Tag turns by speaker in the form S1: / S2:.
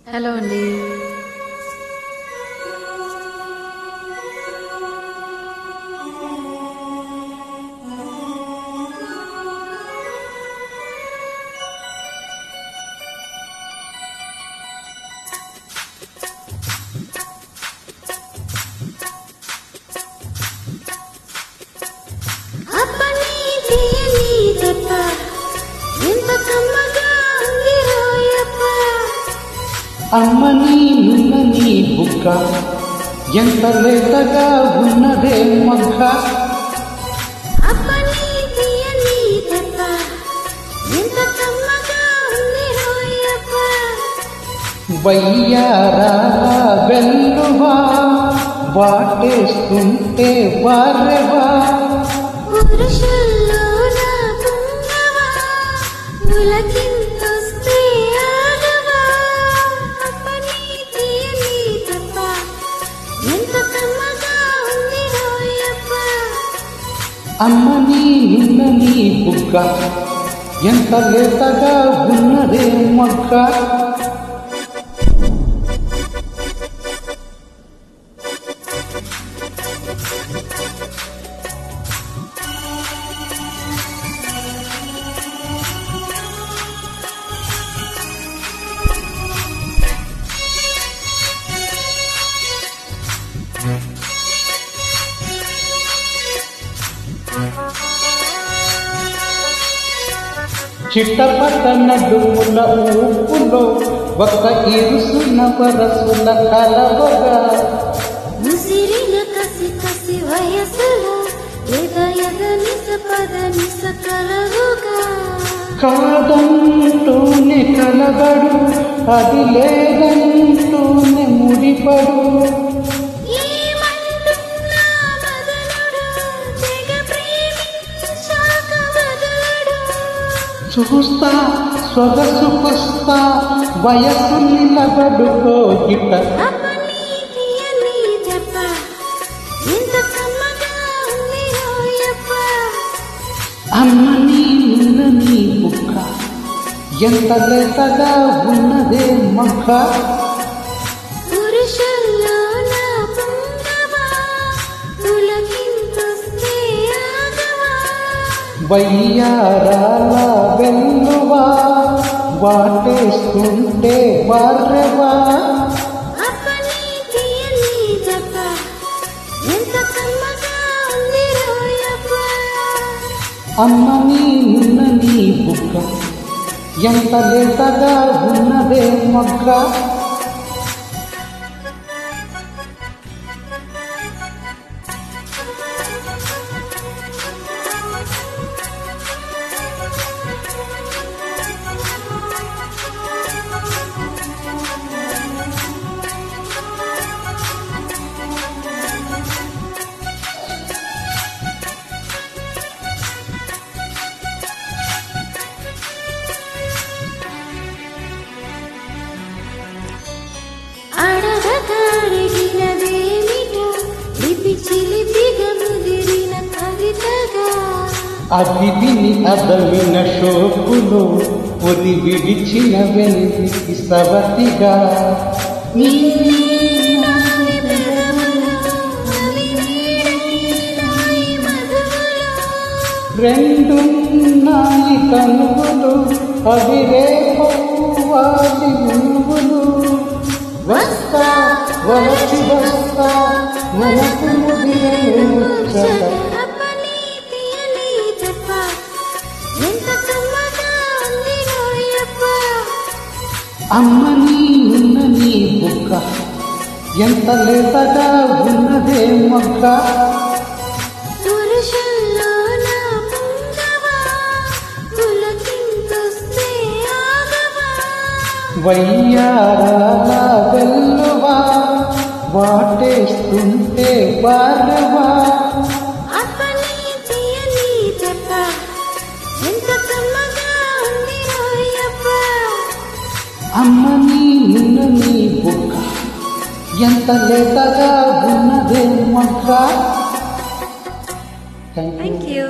S1: Hello అండి.
S2: అమ్మని నిన్నని బుక్క ఎంత లేతగా ఉన్నదే మొగ్గ. వయ్యారా వెల్లువా వాటేస్తుంటే వారెవా అమ్మని నిన్నని బుగ్గ ఎంత లేతగా ఉన్నదే మొగ్గ. చిట్టపట్టన దుమ్ముల ఊపులో ఒక ఇరుసున వరసుల కలవగా
S3: ముసిరిన కసి కసి వయసులో ఎదయగనిస పదనిస కలవుగా
S2: కాదంటూనే కలబడు అది లేదంటూనే ముడిపడు. చూస్తా సొగసుకొస్తా వయసు నిలబడుకోగిట. అమ్మని నిన్నని బుక్క ఎంత లేతగా ఉన్నదే మొగ్గ. వయ్యారాల వెల్లువా వాటేస్తుంటే వారెవా అమ్మని నిన్నని బుక్క ఎంత లేతగా ఉన్నదే మొగ్గ. అది విని అదమిన షోకులు పొది విడిచిన వెలికి సవతిగా రెండున్నాయి కనుగులు అవి రేపవాలి నువ్వులు. వస్తా వలచి వస్తా మనకు ముదిరే ముచ్చట. అమ్మని నిన్నని బుక్క ఎంత లేతగా ఉన్నదే మొగ్గ. వయ్యారాల వెల్లువా వాటేస్తుంటే వారెవా అమ్మని నిన్నని బుక్క ఎంత లేతగా ఉన్నదే మొగ్గ.
S1: Thank you.